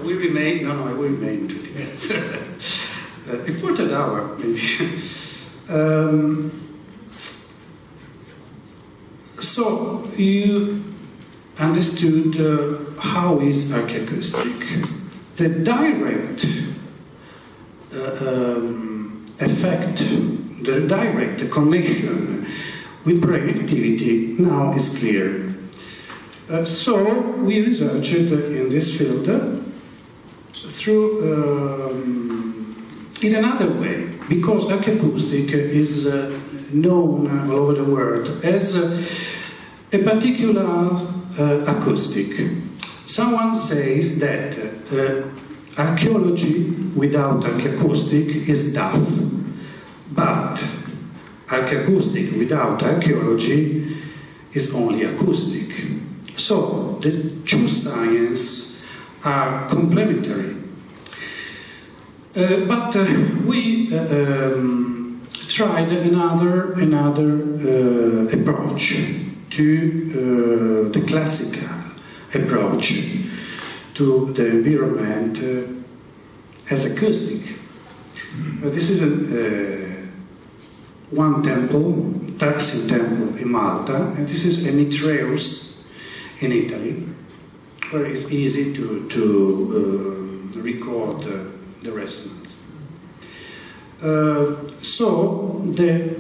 we remain, no, I will remain 20 minutes. A quarter hour, maybe. So you understood how is archaeoacoustic. The direct effect, the direct connection with brain activity now is clear. So we researched in this field through in another way, because archaeoacoustic is known all over the world as a particular acoustic. Someone says that archaeology without archaeoacoustic is duff, but archaeoacoustic without archaeology is only acoustic. So the two sciences are complementary. But we tried another approach to the classical approach to the environment as acoustic. This is one temple, Taksim temple in Malta, and this is a Mitreus in Italy, where it's easy to record the resonance. So the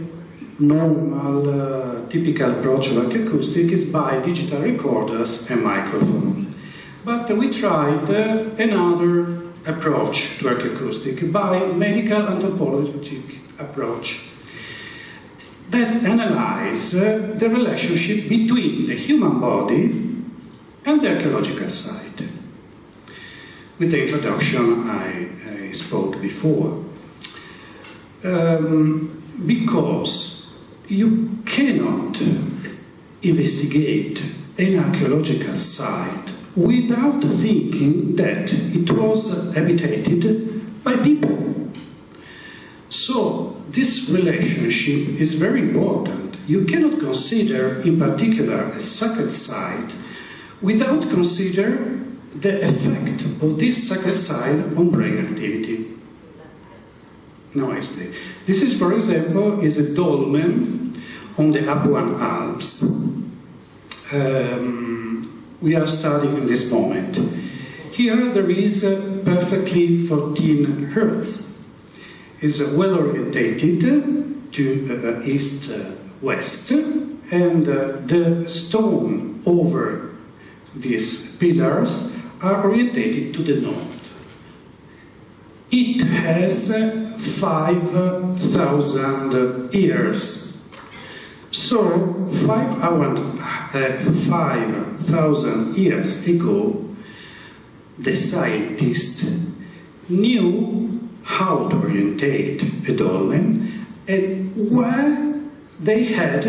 normal, typical approach of archaeoacoustic is by digital recorders and microphone. But we tried another approach to archaeoacoustic by medical anthropologic approach that analyze the relationship between the human body and the archaeological site. With the introduction I spoke before. Because you cannot investigate an archaeological site without thinking that it was habitated by people. So this relationship is very important. You cannot consider in particular a sacred site without considering the effect of this sacred site on brain activity. Now I explain. This is, for example, is a dolmen on the Apuan Alps. We are studying in this moment. Here there is perfectly 14 hertz. It's well orientated to east-west, and the stone over these pillars are orientated to the north. It has 5,000 years. So 5,000 years ago, the scientists knew how to orientate a dolmen and where they had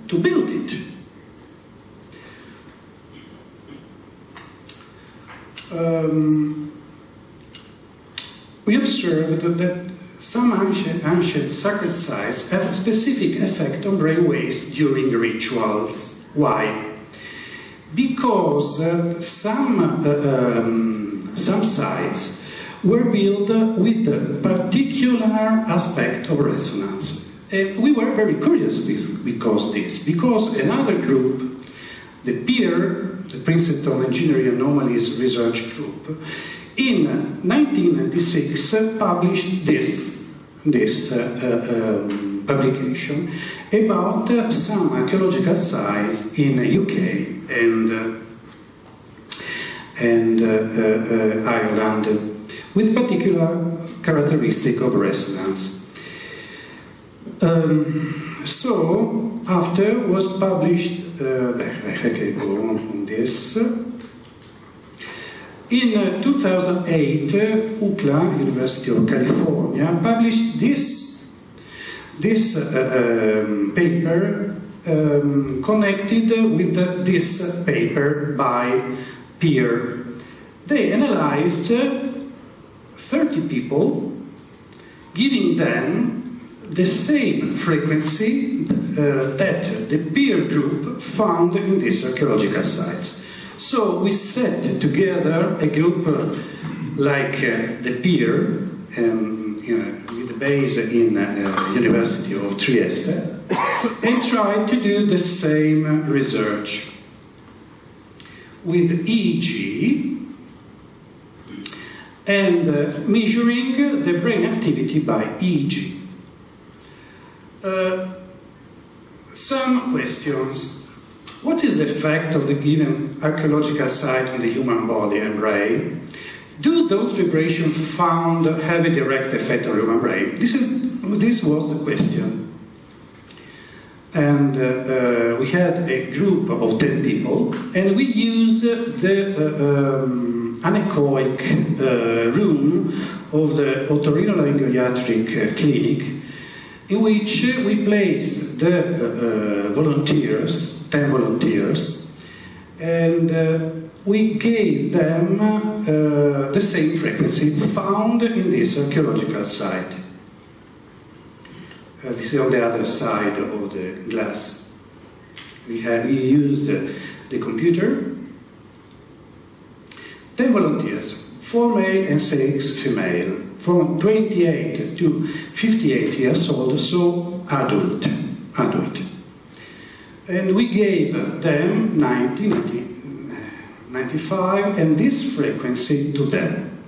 to build it. We observed that some ancient sacred sites have a specific effect on brain waves during rituals. Why? Because some sites were built with a particular aspect of resonance. We were very curious because another group, the PEER, the Princeton Engineering Anomalies Research Group, in 1996 published this publication about some archaeological sites in UK and Ireland with particular characteristic of resonance. So after was published, I can go on this. In 2008, UCLA, University of California, published this paper connected with this paper by PEER. They analyzed 30 people, giving them the same frequency that the PEER group found in these archaeological sites. So we set together a group like the peer with the base in University of Trieste, and tried to do the same research with EEG and measuring the brain activity by EEG. Some questions. What is the effect of the given archaeological site in the human body and brain? Do those vibrations found have a direct effect on the human brain? This was the question. And we had a group of 10 people, and we used the anechoic room of the Otorinolaringoiatria clinic, in which we placed the volunteers, 10 volunteers, and we gave them the same frequency found in this archaeological site. This is on the other side of the glass. We used the computer. 10 volunteers, 4 male and 6 female, from 28 to 58 years old, so adult. And we gave them 90, 95, and this frequency to them.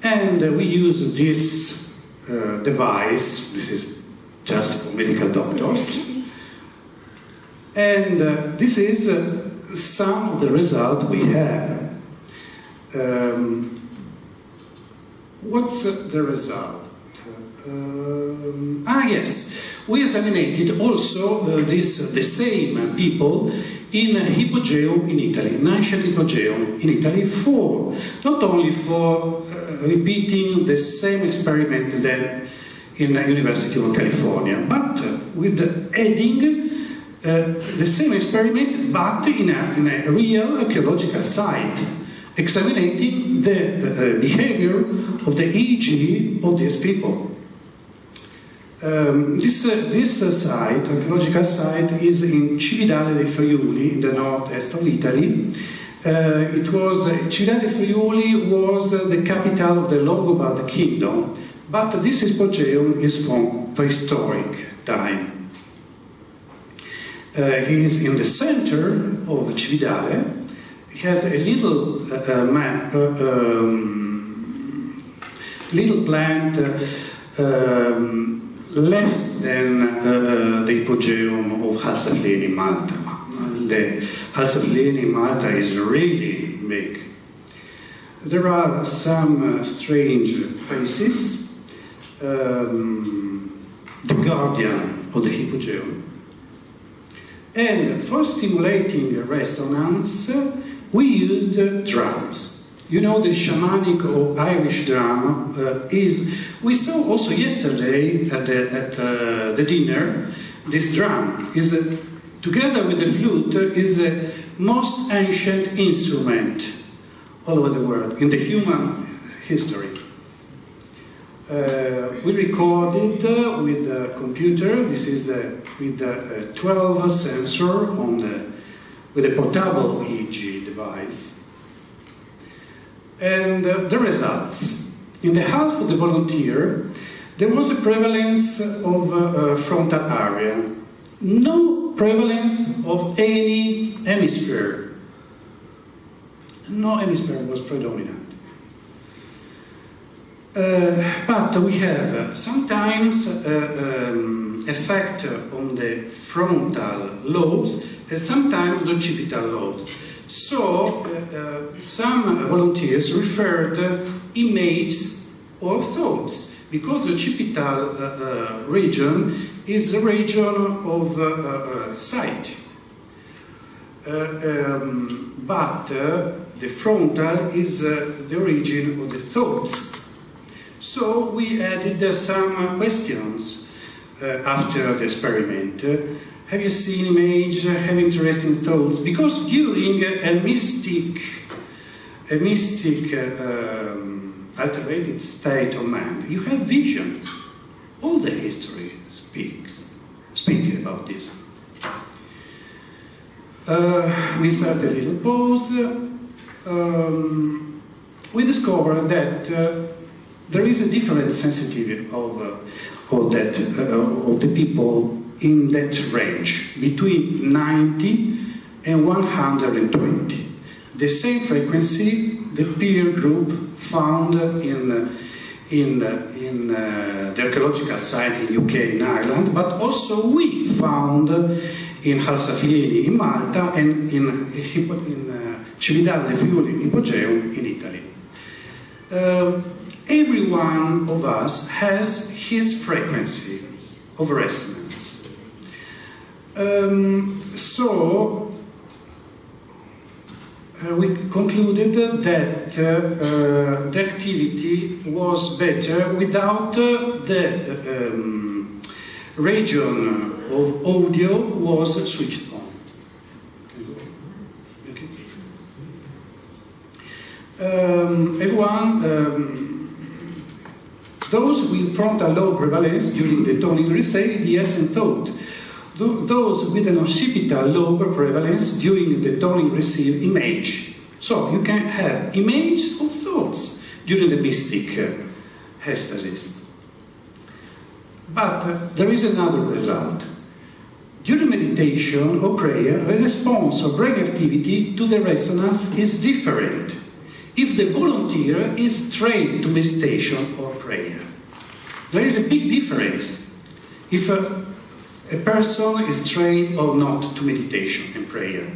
And we use this device, this is just for medical doctors, and this is some of the results we have. What's the result? Yes, we examined also the same people in Hippogeum in Italy, in ancient Hippogeum in Italy, not only for repeating the same experiment that in the University of California, but with adding the same experiment, but in a real archaeological site, examining the behavior of the EEG of these people. This site, archaeological site, is in Cividale dei Friuli, in the northeast of Italy. Cividale dei Friuli was the capital of the Longobard kingdom, but this Hippogeum is from prehistoric time. He is in the center of Cividale. He has a little map, little plant, less than the Hippogeum of Halsaflene in Malta. The Halsaflene in Malta is really big. There are some strange faces. The guardian of the Hippogeum. And for stimulating resonance, we used drums. You know, the shamanic or Irish drum we saw also yesterday at the dinner. This drum is, together with the flute, is the most ancient instrument all over the world in the human history. We recorded with a computer. This is with a 12 sensor with a portable EEG device. And the results. In the half of the volunteer, there was a prevalence of frontal area. No prevalence of any hemisphere. No hemisphere was predominant. But we have sometimes effect on the frontal lobes and sometimes on the occipital lobes. So some volunteers referred images or thoughts, because the occipital region is the region of sight. But the frontal is the origin of the thoughts. So we added some questions after the experiment. Have you seen image? Have interesting thoughts? Because during a mystic altered state of mind, you have visions. All the history speaks about this. We start a little pause. we discovered that there is a different sensitivity of the people in that range, between 90 and 120. The same frequency the peer group found in the archaeological site in UK, in Ireland, but also we found in Halsafieni in Malta and in Cividale del Friuli in Pogeum in Italy. Every one of us has his frequency of resonance. We concluded that the activity was better without the region of audio was switched on. Okay. Those with frontal lobe prevalence during the toning received yes and thought. Those with an occipital lobe prevalence during the toning receive image. So you can have image of thoughts during the mystic ecstasis. But there is another result. During meditation or prayer, the response of brain activity to the resonance is different if the volunteer is trained to meditation or prayer. There is a big difference if a person is trained or not to meditation and prayer.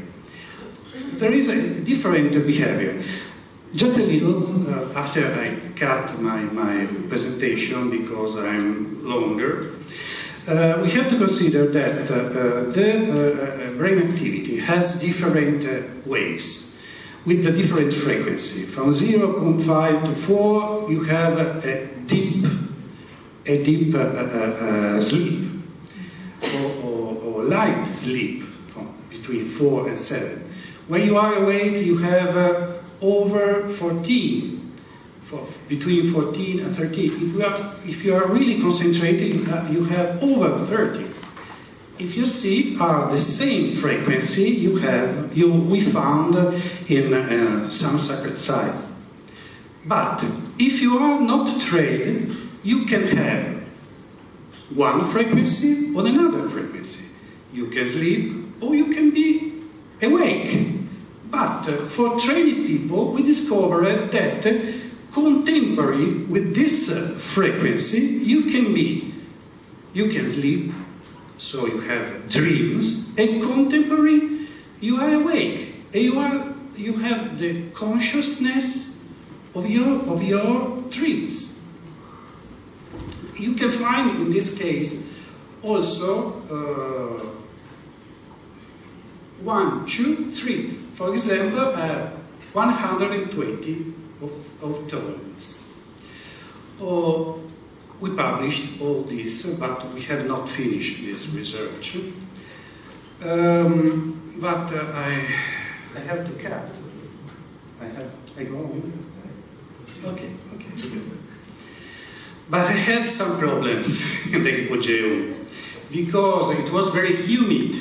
There is a different behavior. Just a little, after I cut my presentation because I'm longer, we have to consider that the brain activity has different waves with a different frequency. From 0.5 to 4, you have a deep sleep. Or light sleep between 4 and 7. When you are awake, you have over 14, between 14 and 13. If you are really concentrated, you have over 30. If you see the same frequency we found in some sacred sites. But if you are not trained, you can have one frequency or another frequency. You can sleep or you can be awake. But for trained people, we discovered that contemporary with this frequency, you can sleep, so you have dreams, and contemporary, you are awake, and you have the consciousness of your dreams. You can find in this case also 1, 2, 3. For example, 120 of tones. We published all this, but we have not finished this research. But I have to cut. I go on. Okay. But I had some problems in the Pogeum because it was very humid,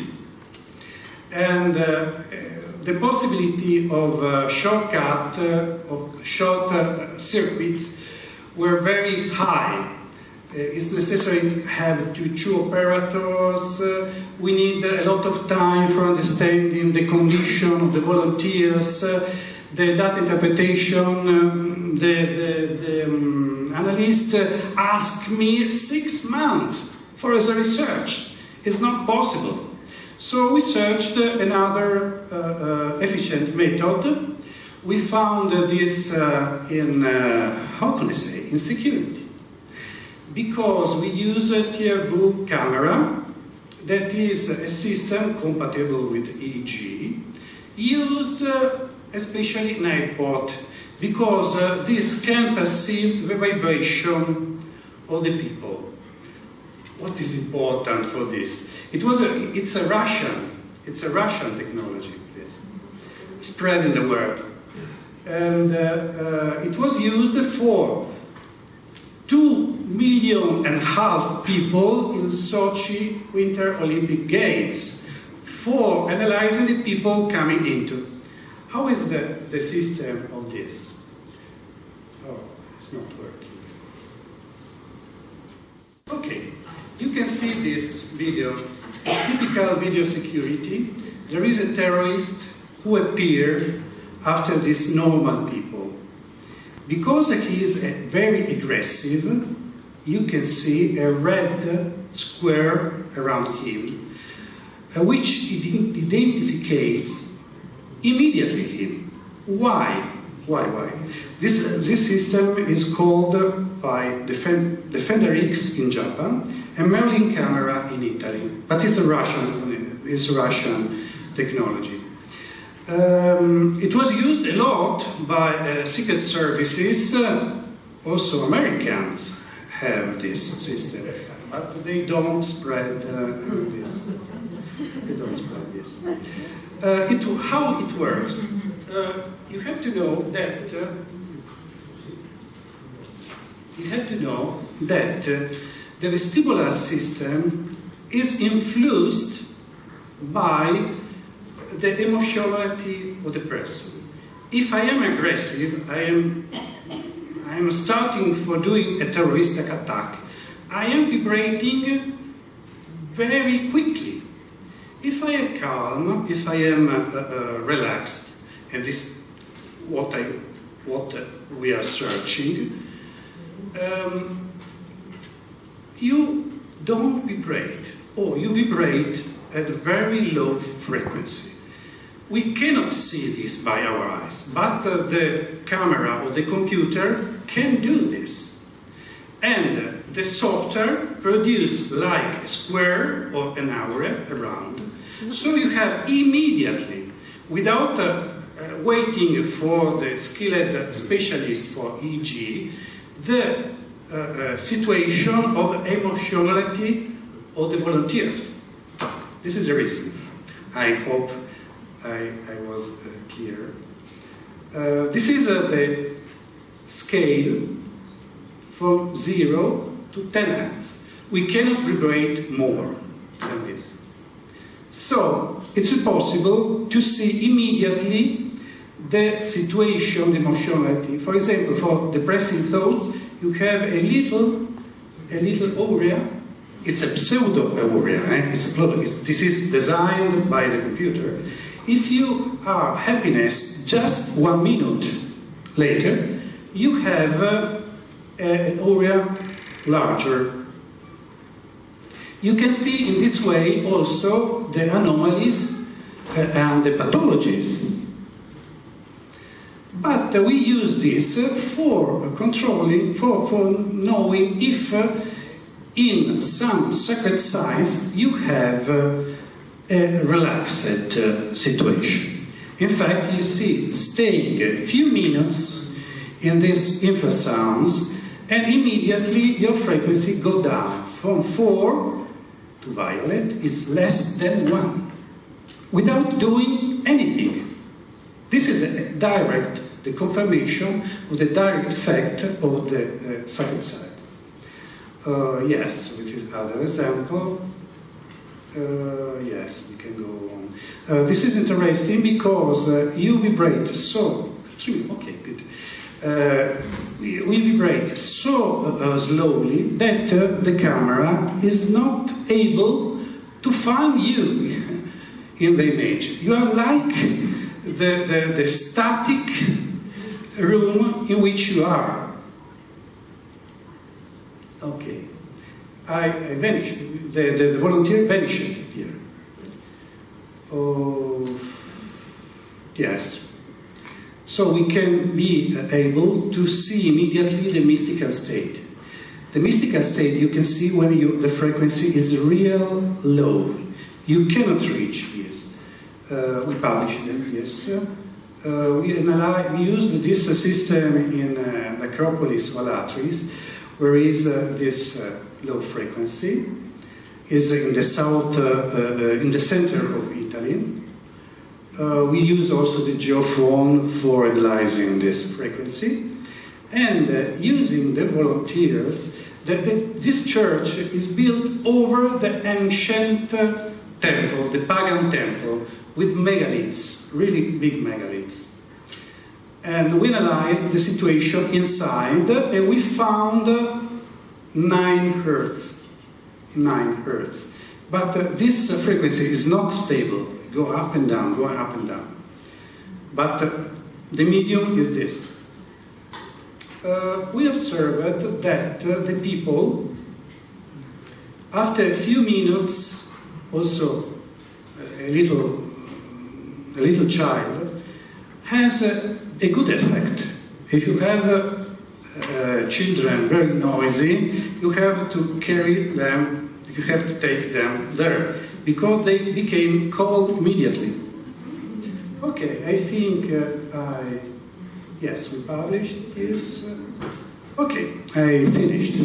and the possibility of shortcut of short circuits were very high. It's necessary to have two operators. We need a lot of time for understanding the condition of the volunteers, the data interpretation. The analyst asked me 6 months for the research. It's not possible. So we searched another efficient method. We found this in, in security. Because we use a tier-2 camera, that is a system compatible with EEG, used especially in airport, because this can perceive the vibration of the people. What is important for this? It's a Russian technology, this, spread in the world. And it was used for 2.5 million people in Sochi Winter Olympic Games for analyzing the people coming into. How is the system of this? Oh, it's not working. Okay, you can see this video. Typical video security. There is a terrorist who appeared after these normal people. Because he is very aggressive, you can see a red square around him, which identifies immediately him. Why? Why? This system is called by Defender X in Japan and Merlin camera in Italy, but it's a Russian technology. It was used a lot by secret services. Also, Americans have this system, but they don't spread this. They don't spread this. How it works? You have to know that the vestibular system is influenced by the emotionality of the person. If I am aggressive, I am starting for doing a terroristic attack, I am vibrating very quickly. If I am calm, if I am relaxed, and this is what we are searching, you don't vibrate, or you vibrate at a very low frequency. We cannot see this by our eyes, but the camera or the computer can do this. And the software produces like a square or an aura around. So you have immediately, without waiting for the skilled specialist for EEG, the situation of emotionality of the volunteers. This is the reason. I hope I was clear. This is the scale from 0 to 10 Hz. We cannot vibrate more than this. So it's possible to see immediately the situation, the emotionality. For example, for depressive thoughts, you have a little aura. It's a pseudo aura. This is designed by the computer. If you are happiness just 1 minute later, you have an aura larger. You can see in this way also the anomalies and the pathologies. But we use this for controlling, for knowing if in some sacred sites you have a relaxed situation. In fact, you see staying a few minutes in these infrasounds and immediately your frequency go down from 4 to violet is less than 1 without doing anything. This is the confirmation of the direct effect of the sacred side. Yes, with this other example. Yes, we can go on. This is interesting because you vibrate so... Okay, good. We vibrate so slowly that the camera is not able to find you in the image. You are like the static room in which you are. Okay. I vanished. The volunteer vanished here. Oh, yes. So we can be able to see immediately the mystical state. The mystical state you can see when the frequency is real low. You cannot reach this. We published them, yes. We used this system in the Acropolis of Alatris, where is this low frequency. Is in the south, in the center of Italy. We use also the geophone for analyzing this frequency. And using the volunteers, this church is built over the ancient temple, the pagan temple, with megaliths, really big megaliths. And we analyzed the situation inside, and we found 9 hertz. 9 hertz. But this frequency is not stable. Go up and down, go up and down. But the medium is this. We observed that the people, after a few minutes, also a little child, has a good effect. If you have children very noisy, you have to carry them, you have to take them there, because they became calm immediately. Okay, I think yes, we published this. Okay, I finished.